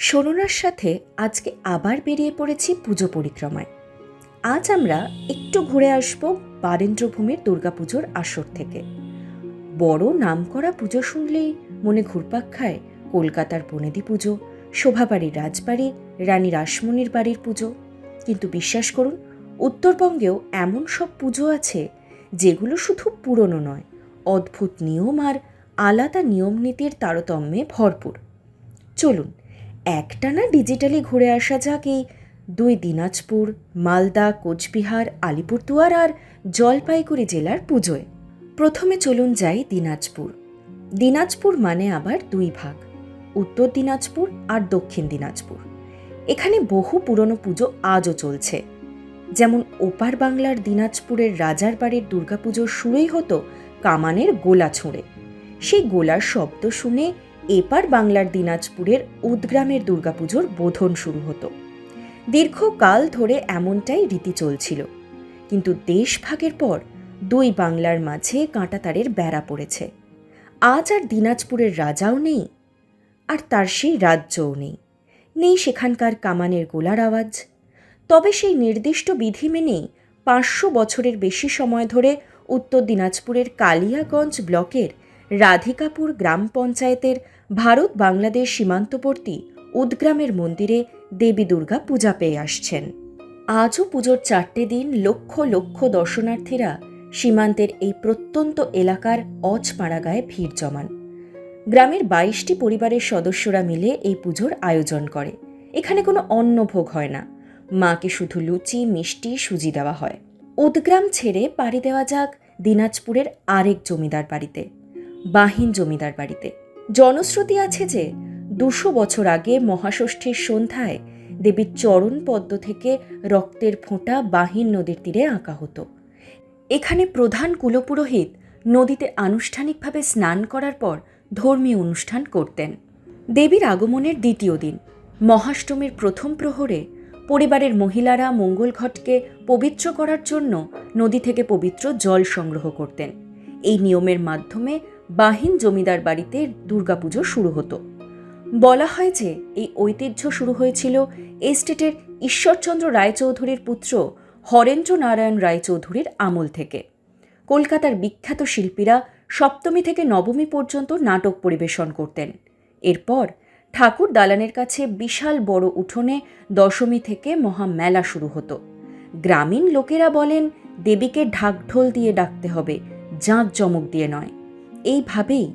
সরুনার সাথে আজকে আবার বেরিয়ে পড়েছি পুজো পরিক্রমায়। আজ আমরা একটু ঘুরে আসব বারেন্দ্রভূমির দুর্গাপুজোর আসর থেকে। বড় নামকরা পুজো শুনলেই মনে ঘুরপাক খায় কলকাতার বনেদি পুজো, শোভাবাড়ির রাজবাড়ি, রানী রাসমণির বাড়ির পুজো। কিন্তু বিশ্বাস করুন, উত্তরবঙ্গেও এমন সব পুজো আছে যেগুলো শুধু পুরনো নয়, অদ্ভুত নিয়ম আর আলাদা নিয়মনীতির তারতম্যে ভরপুর। চলুন একটানা ডিজিটালি ঘুরে আসা যাক এই দুই দিনাজপুর, মালদা, কোচবিহার, আলিপুরদুয়ার আর জলপাইগুড়ি জেলার পুজোয়। প্রথমে চলুন যাই দিনাজপুর। দিনাজপুর মানে আবার দুই ভাগ, উত্তর দিনাজপুর আর দক্ষিণ দিনাজপুর। এখানে বহু পুরনো পুজো আজও চলছে। যেমন ওপার বাংলার দিনাজপুরের রাজার বাড়ির দুর্গাপুজো শুরুই হতো কামানের গোলা ছুঁড়ে। সেই গোলার শব্দ শুনে এপার বাংলার দিনাজপুরের উদগ্রামের দুর্গাপুজোর বোধন শুরু হতো। দীর্ঘকাল ধরে এমনটাই রীতি চলছিল। কিন্তু দেশ ভাগের পর দুই বাংলার মাঝে কাঁটাতারের বেড়া পড়েছে। আজ আর দিনাজপুরের রাজাও নেই, আর তার সেই রাজ্যও নেই। নেই সেখানকার কামানের গোলার আওয়াজ। তবে সেই নির্দিষ্ট বিধি মেনেই 500 বছরের বেশি সময় ধরে উত্তর দিনাজপুরের কালিয়াগঞ্জ ব্লকের রাধিকাপুর গ্রাম পঞ্চায়েতের ভারত বাংলাদেশ সীমান্তবর্তী উদগ্রামের মন্দিরে দেবী দুর্গা পূজা পেয়ে আসছেন। আজও পুজোর 4টে দিন লক্ষ লক্ষ দর্শনার্থীরা সীমান্তের এই প্রত্যন্ত এলাকার অজপাড়া গায়ে ভিড় জমান। গ্রামের 22টি পরিবারের সদস্যরা মিলে এই পুজোর আয়োজন করে। এখানে কোনো অন্নভোগ হয় না, মাকে শুধু লুচি, মিষ্টি, সুজি দেওয়া হয়। উদগ্রাম ছেড়ে পাড়ি দেওয়া যাক দিনাজপুরের আরেক জমিদার বাড়িতে, বাহিন জমিদার বাড়িতে। জনশ্রুতি আছে যে 200 বছর আগে মহাষষ্ঠীর সন্ধ্যায় দেবীর চরণ পদ্ম থেকে রক্তের ফোঁটা বাহিন নদীর তীরে আঁকা হতো। এখানে প্রধান কুলপুরোহিত নদীতে আনুষ্ঠানিকভাবে স্নান করার পর ধর্মীয় অনুষ্ঠান করতেন। দেবীর আগমনের দ্বিতীয় দিন মহাষ্টমীর প্রথম প্রহরে পরিবারের মহিলারা মঙ্গল ঘটকে পবিত্র করার জন্য নদী থেকে পবিত্র জল সংগ্রহ করতেন। এই নিয়মের মাধ্যমে বাহিন জমিদার বাড়িতে দুর্গাপুজো শুরু হতো। বলা হয় যে এই ঐতিহ্য শুরু হয়েছিল এস্টেটের ঈশ্বরচন্দ্র রায়চৌধুরীর পুত্র হরেন্দ্র নারায়ণ রায়চৌধুরীর আমল থেকে। কলকাতার বিখ্যাত শিল্পীরা সপ্তমী থেকে নবমী পর্যন্ত নাটক পরিবেশন করতেন। এরপর ঠাকুর দালানের কাছে বিশাল বড় উঠোনে দশমী থেকে মহামেলা শুরু হতো। গ্রামীণ লোকেরা বলেন দেবীকে ঢাকঢোল দিয়ে ডাকতে হবে, জাঁকজমক দিয়ে নয়। এইভাবেই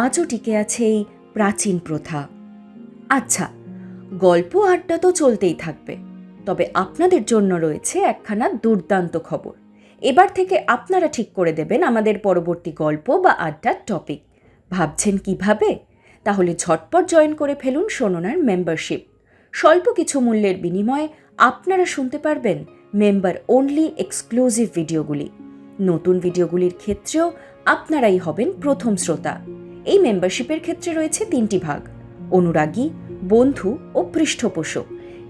আজও টিকে আছে এই প্রাচীন প্রথা। আচ্ছা, গল্প আড্ডা তো চলতেই থাকবে, তবে আপনাদের জন্য রয়েছে একখানা দুর্দান্ত খবর। এবার থেকে আপনারা ঠিক করে দেবেন আমাদের পরবর্তী গল্প বা আড্ডার টপিক। ভাবছেন কিভাবে? তাহলে ঝটপট জয়েন করে ফেলুন শোনার মেম্বারশিপ। স্বল্প কিছু মূল্যের বিনিময়ে আপনারা শুনতে পারবেন মেম্বার অনলি এক্সক্লুসিভ ভিডিওগুলি। নতুন ভিডিওগুলির ক্ষেত্রেও আপনারাই হবেন প্রথম শ্রোতা। এই মেম্বারশিপের ক্ষেত্রে রয়েছে 3টি ভাগ: অনুরাগী, বন্ধু ও পৃষ্ঠপোষক।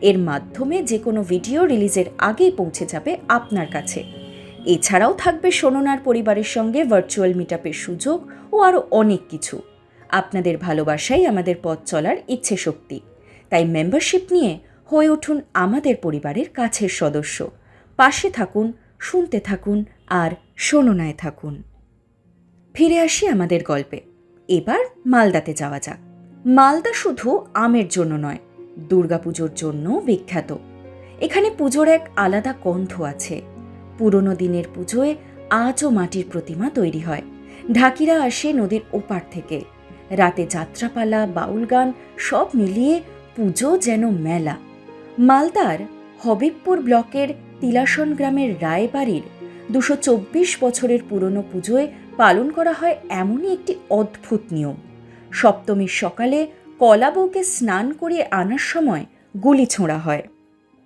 এর মাধ্যমে যে কোনো ভিডিও রিলিজের আগেই পৌঁছে যাবে আপনার কাছে। এছাড়াও থাকবে শোনার পরিবারের সঙ্গে ভার্চুয়াল মিটআপের সুযোগ ও আরও অনেক কিছু। আপনাদের ভালোবাসাই আমাদের পথ চলার ইচ্ছে শক্তি। তাই মেম্বারশিপ নিয়ে হয়ে উঠুন আমাদের পরিবারের কাছের সদস্য। পাশে থাকুন, শুনতে থাকুন আর শোনায় থাকুন। ফিরে আসি আমাদের গল্পে। এবার মালদাতে যাওয়া যাক। মালদা শুধু আমের জন্য নয়, দুর্গাপুজোর জন্য বিখ্যাত। এখানে পুজোর এক আলাদা গন্ধ আছে। পুরনো দিনের পুজোয় আজও মাটির প্রতিমা তৈরি হয়। ঢাকিরা আসে নদীর ওপার থেকে। রাতে যাত্রাপালা, বাউল গান সব মিলিয়ে পুজো যেন মেলা। মালদার হবিবপুর ব্লকের তিলাসন গ্রামের রায়বাড়ির 224 বছরের পুরনো পুজোয় পালন করা হয় এমনই একটি অদ্ভুত নিয়ম। সপ্তমীর সকালে কলা বউকে স্নান করিয়ে আনার সময় গুলি ছোঁড়া হয়।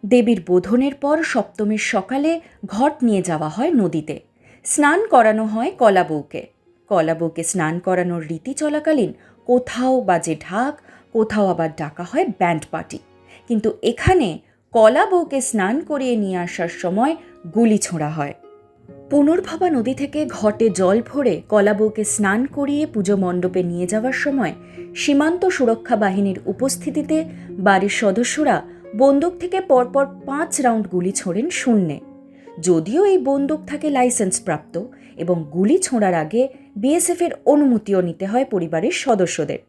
দেবীর বোধনের পর সপ্তমীর সকালে ঘট নিয়ে যাওয়া হয় নদীতে। স্নান করানো হয় কলা বউকে। কলা বউকে স্নান করানোর রীতি চলাকালীন কোথাও বাজে ঢাক, কোথাও আবার ডাকা হয় ব্যান্ড পার্টি। কিন্তু এখানে কলা বউকে স্নান করিয়ে নিয়ে আসার সময় গুলি ছোঁড়া হয়। পুনর্ভবা নদী থেকে ঘটে জল ভরে কলাবউকে স্নান করিয়ে পুজো মণ্ডপে নিয়ে যাওয়ার সময় সীমান্ত সুরক্ষা বাহিনীর উপস্থিতিতে বাড়ির সদস্যরা বন্দুক থেকে পরপর 5 রাউন্ড গুলি ছোড়েন শূন্যে। যদিও এই বন্দুক থাকে লাইসেন্স প্রাপ্ত এবং গুলি ছোঁড়ার আগে বিএসএফের অনুমতিও নিতে হয় পরিবারের সদস্যদের।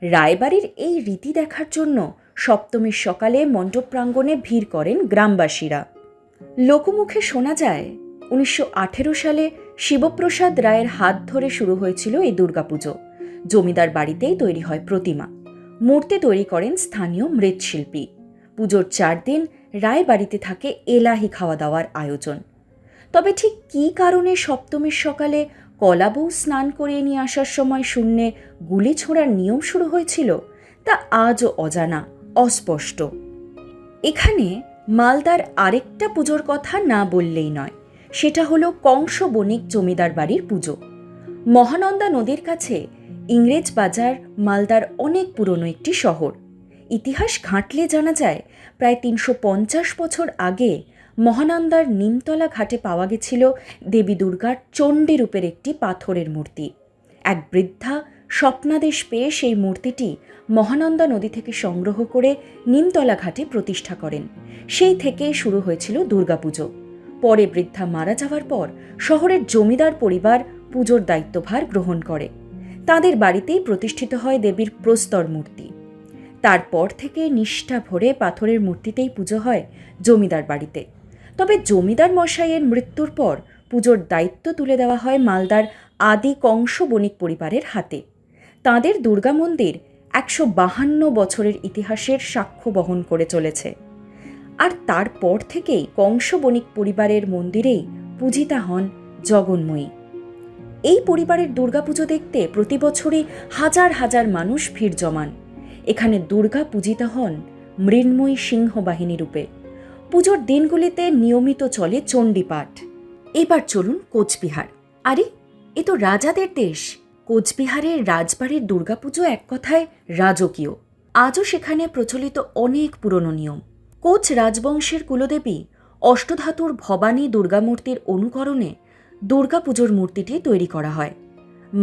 রায়বাড়ির এই রীতি দেখার জন্য সপ্তমীর সকালে মণ্ডপ প্রাঙ্গণে ভিড় করেন গ্রামবাসীরা। লোকমুখে শোনা যায় 1918 সালে শিবপ্রসাদ রায়ের হাত ধরে শুরু হয়েছিল এই দুর্গাপুজো। জমিদার বাড়িতেই তৈরি হয় প্রতিমা, মূর্তি তৈরি করেন স্থানীয় মৃৎশিল্পী। পুজোর 4 দিন রায়বাড়িতে থাকে এলাহি খাওয়া দাওয়ার আয়োজন। তবে ঠিক কী কারণে সপ্তমীর সকালে কলাবউ স্নান করিয়ে নিয়ে আসার সময় শূন্যে গুলি ছোঁড়ার নিয়ম শুরু হয়েছিল তা আজও অজানা, অস্পষ্ট। এখানে মালদার আরেকটা পুজোর কথা না বললেই নয়, সেটা হলো কংস বণিক জমিদার বাড়ির পুজো। মহানন্দা নদীর কাছে ইংরেজ বাজার মালদার অনেক পুরনো একটি শহর। ইতিহাস ঘাঁটলে জানা যায় প্রায় 350 বছর আগে মহানন্দার নিমতলা ঘাটে পাওয়া গেছিল দেবী দুর্গার চণ্ডী রূপের একটি পাথরের মূর্তি। এক বৃদ্ধা স্বপ্নাদেশ পেয়ে সেই মূর্তিটি মহানন্দা নদী থেকে সংগ্রহ করে নিমতলা ঘাটে প্রতিষ্ঠা করেন। সেই থেকেই শুরু হয়েছিল দুর্গাপুজো। পরে বৃদ্ধা মারা যাওয়ার পর শহরের জমিদার পরিবার পুজোর দায়িত্বভার গ্রহণ করে। তাদের বাড়িতেই প্রতিষ্ঠিত হয় দেবীর প্রস্তর মূর্তি। তারপর থেকে নিষ্ঠা ভরে পাথরের মূর্তিতেই পুজো হয় জমিদার বাড়িতে। তবে জমিদার মশাইয়ের মৃত্যুর পর পুজোর দায়িত্ব তুলে দেওয়া হয় মালদার আদি কংস বণিক পরিবারের হাতে। তাঁদের দুর্গা মন্দির 152 বছরের ইতিহাসের সাক্ষ্য বহন করে চলেছে। আর তারপর থেকেই কংস বণিক পরিবারের মন্দিরেই পূজিতা হন জগন্ময়ী। এই পরিবারের দুর্গাপুজো দেখতে প্রতি বছরই হাজার হাজার মানুষ ভিড় জমান। এখানে দুর্গা পূজিতা হন মৃন্ময়ী সিংহ বাহিনী রূপে। পুজোর দিনগুলিতে নিয়মিত চলে চণ্ডীপাঠ। এবার চলুন কোচবিহার। আরে এ তো রাজাদের দেশ। কোচবিহারের রাজবাড়ির দুর্গাপুজো এক কথায় রাজকীয়। আজও সেখানে প্রচলিত অনেক পুরনো নিয়ম। কোচ রাজবংশের কুলদেবী অষ্টধাতুর ভবানী দুর্গামূর্তির অনুকরণে দুর্গাপুজোর মূর্তিটি তৈরি করা হয়।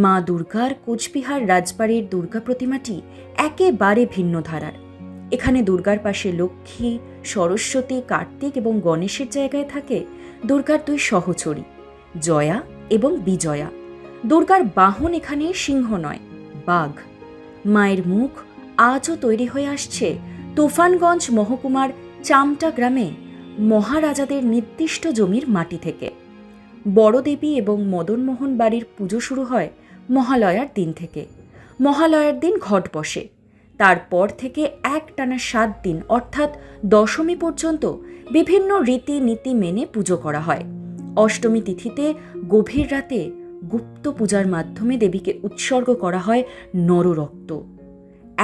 মা দুর্গার কোচবিহার রাজবাড়ির দুর্গা প্রতিমাটি একেবারে ভিন্ন ধারার। এখানে দুর্গার পাশে লক্ষ্মী, সরস্বতী, কার্তিক এবং গণেশের জায়গায় থাকে দুর্গার 2 সহচরী, জয়া এবং বিজয়া। দুর্গার বাহন এখানে সিংহ নয়, বাঘ। মায়ের মুখ আজও তৈরি হয়ে আসছে তুফানগঞ্জ মহকুমার চামটা গ্রামে মহারাজাদের নির্দিষ্ট জমির মাটি থেকে। বড় দেবী এবং মদনমোহন বাড়ির পুজো শুরু হয় মহালয়ার দিন থেকে। মহালয়ার দিন ঘট বসে। তারপর থেকে একটানা 7 দিন অর্থাৎ দশমী পর্যন্ত বিভিন্ন রীতিনীতি মেনে পুজো করা হয়। অষ্টমী তিথিতে গভীর রাতে গুপ্ত পূজার মাধ্যমে দেবীকে উৎসর্গ করা হয় নররক্ত।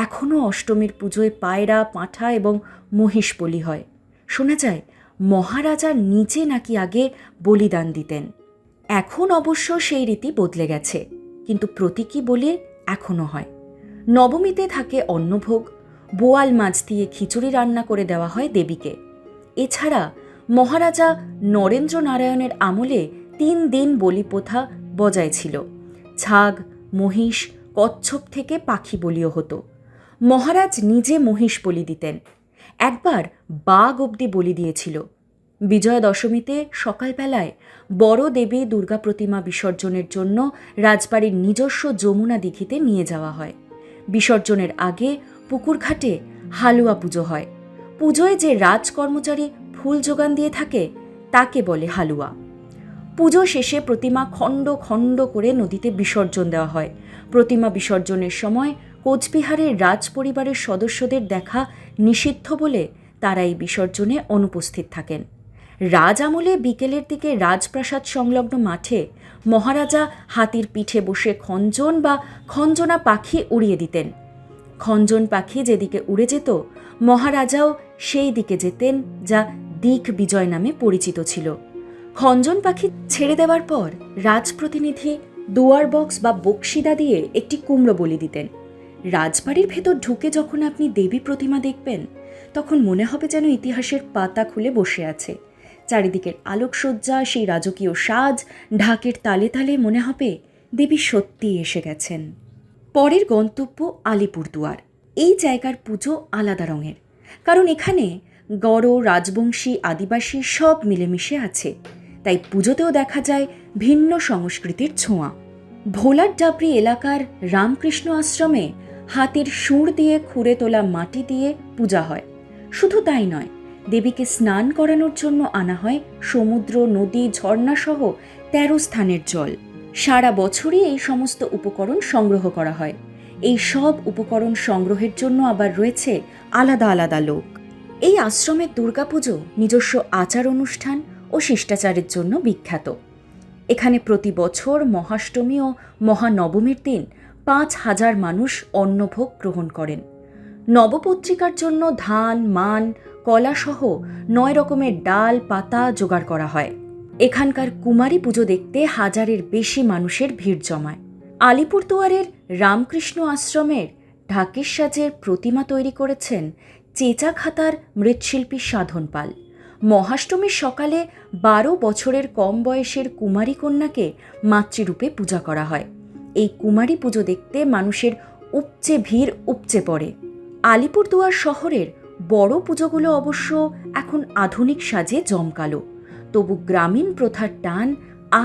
এখনও অষ্টমীর পুজোয় পায়রা, পাঁঠা এবং মহিষ বলি হয়। শোনা যায় মহারাজা নিজে নাকি আগে বলিদান দিতেন। এখন অবশ্য সেই রীতি বদলে গেছে, কিন্তু প্রতীকী বলে এখনও হয়। নবমীতে থাকে অন্নভোগ, বোয়াল মাছ দিয়ে খিচুড়ি রান্না করে দেওয়া হয় দেবীকে। এছাড়া মহারাজা নরেন্দ্র নারায়ণের আমলে 3 দিন বলি প্রথা বজায় ছিল। ছাগ, মহিষ, কচ্ছপ থেকে পাখি বলিও হতো। মহারাজ নিজে মহিষ বলি দিতেন। একবার বাঘ অবধি বলি দিয়েছিল। বিজয়া দশমীতে সকালবেলায় বড় দেবী দুর্গা প্রতিমা বিসর্জনের জন্য রাজবাড়ির নিজস্ব যমুনা দিঘিতে নিয়ে যাওয়া হয়। বিসর্জনের আগে পুকুরঘাটে হালুয়া পুজো হয়। পুজোয় যে রাজকর্মচারী ফুল যোগান দিয়ে থাকে তাকে বলে হালুয়া। পুজো শেষে প্রতিমা খণ্ড খণ্ড করে নদীতে বিসর্জন দেওয়া হয়। প্রতিমা বিসর্জনের সময় কোচবিহারের রাজ পরিবারের সদস্যদের দেখা নিষিদ্ধ বলে তারা এই বিসর্জনে অনুপস্থিত থাকেন। রাজ আমলে বিকেলের দিকে রাজপ্রাসাদ সংলগ্ন মাঠে মহারাজা হাতির পিঠে বসে খঞ্জন বা খঞ্জনা পাখি উড়িয়ে দিতেন। খঞ্জন পাখি যেদিকে উড়ে যেত মহারাজাও সেই দিকে যেতেন, যা দিক বিজয় নামে পরিচিত ছিল। খঞ্জন পাখি ছেড়ে দেওয়ার পর রাজপ্রতিনিধি দুয়ার বক্স বা বক্সিদা দিয়ে একটি কুমড়ো বলি দিতেন। রাজবাড়ির ভেতর ঢুকে যখন আপনি দেবী প্রতিমা দেখবেন তখন মনে হবে যেন ইতিহাসের পাতা খুলে বসে আছে। চারিদিকের আলোকসজ্জা, সেই রাজকীয় সাজ, ঢাকের তালে তালে মনে হবে দেবী সত্যিই এসে গেছেন। পরের গন্তব্য আলিপুরদুয়ার। এই জায়গার পুজো আলাদা রঙের, কারণ এখানে গড়, রাজবংশী, আদিবাসী সব মিলেমিশে আছে, তাই পুজোতেও দেখা যায় ভিন্ন সংস্কৃতির ছোঁয়া। ভোলার ডাবরি এলাকার রামকৃষ্ণ আশ্রমে হাতির সুর দিয়ে খুঁড়ে তোলা মাটি দিয়ে পূজা হয়। শুধু তাই নয়, দেবীকে স্নান করানোর জন্য আনা হয় সমুদ্র, নদী, ঝর্ণা সহ 13 স্থানের জল। সারা বছরই এই সমস্ত উপকরণ সংগ্রহ করা হয়। এই সব উপকরণ সংগ্রহের জন্য আবার রয়েছে আলাদা আলাদা লোক। এই আশ্রমের দুর্গাপুজো নিজস্ব আচার অনুষ্ঠান ও শিষ্টাচারের জন্য বিখ্যাত। এখানে প্রতি বছর মহাষ্টমী ও মহানবমীর দিন 5,000 মানুষ অন্নভোগ গ্রহণ করেন। নবপত্রিকার জন্য ধান, মান, কলাসহ 9 রকমের ডাল, পাতা জোগাড় করা হয়। এখানকার কুমারী পুজো দেখতে 1000-এর বেশি মানুষের ভিড় জমায়। আলিপুরদুয়ারের রামকৃষ্ণ আশ্রমের ঢাকের সাজের প্রতিমা তৈরি করেছেন চেচাখাতার মৃৎশিল্পী সাধন পাল। মহাষ্টমীর সকালে 12 বছরের কম বয়সের কুমারী কন্যাকে মাতৃরূপে পূজা করা হয়। এই কুমারী পুজো দেখতে মানুষের উপচে ভিড় উপচে পড়ে। আলিপুরদুয়ার শহরের বড় পুজোগুলো অবশ্য এখন আধুনিক সাজে জমকালো, তবু গ্রামীণ প্রথার টান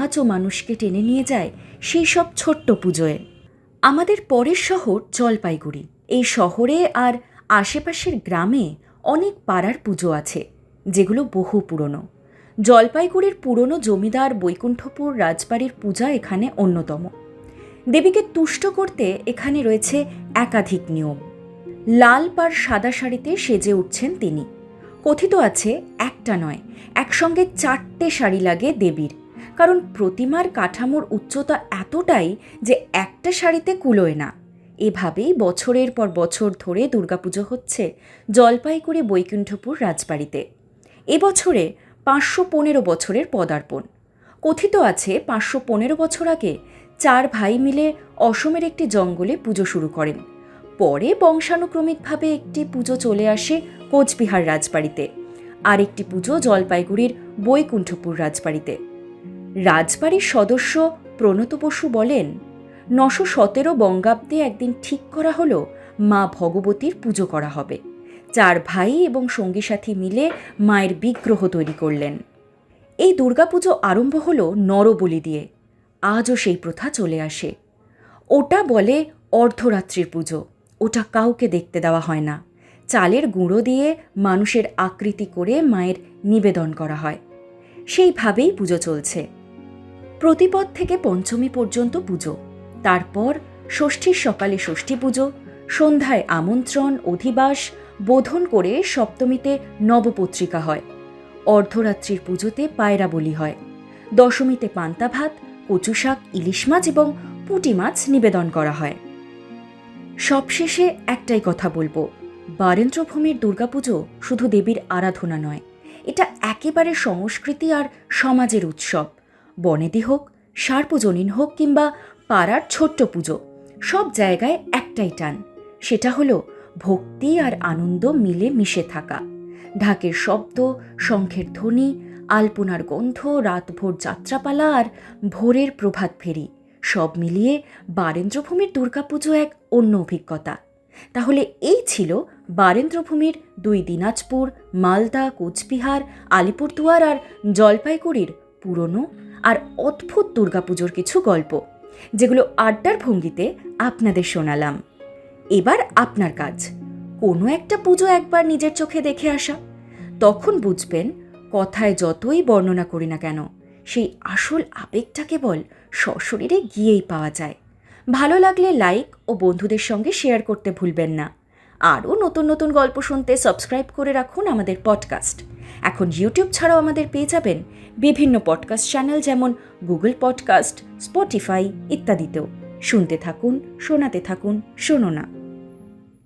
আজও মানুষকে টেনে নিয়ে যায় সেই সব ছোট্ট পুজোয়। আমাদের পরের শহর জলপাইগুড়ি। এই শহরে আর আশেপাশের গ্রামে অনেক পাড়ার পুজো আছে, যেগুলো বহু পুরনো। জলপাইগুড়ির পুরনো জমিদার বৈকুণ্ঠপুর রাজবাড়ির পূজা এখানে অন্যতম। দেবীকে তুষ্ট করতে এখানে রয়েছে একাধিক নিয়ম। লাল পাড় সাদা শাড়িতে সেজে উঠছেন তিনি। কথিত আছে একটা নয়, একসঙ্গে 4টে শাড়ি লাগে দেবীর, কারণ প্রতিমার কাঠামোর উচ্চতা এতটাই যে একটা শাড়িতে কুলোয় না। এভাবেই বছরের পর বছর ধরে দুর্গাপুজো হচ্ছে জলপাইগুড়ি বৈকুণ্ঠপুর রাজবাড়িতে। এবছরে 515 বছরের পদার্পণ। কথিত আছে 515 বছর আগে 4 ভাই মিলে অসমের একটি জঙ্গলে পুজো শুরু করেন। পরে বংশানুক্রমিকভাবে একটি পুজো চলে আসে কোচবিহার রাজবাড়িতে, আর একটি পুজো জলপাইগুড়ির বৈকুণ্ঠপুর রাজবাড়িতে। রাজবাড়ির সদস্য প্রণত বসু বলেন, 917 বঙ্গাব্দে একদিন ঠিক করা হলো মা ভগবতীর পুজো করা হবে। 4 ভাই এবং সঙ্গী সাথী মিলে মায়ের বিগ্রহ তৈরি করলেন। এই দুর্গাপুজো আরম্ভ হলো নরবলি দিয়ে। আজও সেই প্রথা চলে আসে। ওটা বলে অর্ধরাত্রির পুজো। ওটা কাউকে দেখতে দেওয়া হয় না। চালের গুঁড়ো দিয়ে মানুষের আকৃতি করে মায়ের নিবেদন করা হয়। সেইভাবেই পুজো চলছে। প্রতিপদ থেকে পঞ্চমী পর্যন্ত পুজো, তারপর ষষ্ঠীর সকালে ষষ্ঠী পুজো, সন্ধ্যায় আমন্ত্রণ, অধিবাস, বোধন করে সপ্তমীতে নবপত্রিকা হয়। অর্ধরাত্রির পুজোতে পায়রা বলি হয়। দশমীতে পান্তা ভাত, কচু শাক, ইলিশ মাছ এবং পুঁটি মাছ নিবেদন করা হয়। সবশেষে একটাই কথা বলবো, বারেন্দ্রভূমির দুর্গাপুজো শুধু দেবীর আরাধনা নয়, এটা একেবারে সংস্কৃতি আর সমাজের উৎসব। বনেদি হোক, সার্বজনীন হোক কিংবা পাড়ার ছোট্ট পুজো, সব জায়গায় একটাই টান, সেটা হলো ভক্তি আর আনন্দ মিলে মিশে থাকা। ঢাকের শব্দ, শঙ্খের ধ্বনি, আলপনার গন্ধ, রাতভোর যাত্রাপালা আর ভোরের প্রভাত ফেরি, সব মিলিয়ে বারেন্দ্রভূমির দুর্গাপুজো এক অন্য অভিজ্ঞতা। তাহলে এই ছিল বারেন্দ্রভূমির 2 দিনাজপুর, মালদা, কোচবিহার, আলিপুরদুয়ার আর জলপাইগুড়ির পুরনো আর অদ্ভুত দুর্গাপুজোর কিছু গল্প, যেগুলো আড্ডার ভঙ্গিতে আপনাদের শোনালাম। এবার আপনার কাজ কোনো একটা পুজো একবার নিজের চোখে দেখে আসা। তখন বুঝবেন কথায় যতই বর্ণনা করি না কেন, সেই আসল আবেগটা কেবল সশরীরে গিয়েই পাওয়া যায়। ভালো লাগলে লাইক ও বন্ধুদের সঙ্গে শেয়ার করতে ভুলবেন না। আরও নতুন নতুন গল্প শুনতে সাবস্ক্রাইব করে রাখুন আমাদের পডকাস্ট। এখন ইউটিউব ছাড়াও আমাদের পেয়ে যাবেন বিভিন্ন পডকাস্ট চ্যানেল, যেমন গুগল পডকাস্ট, স্পটিফাই ইত্যাদিতেও। শুনতে থাকুন, শোনাতে থাকুন, শোনো না।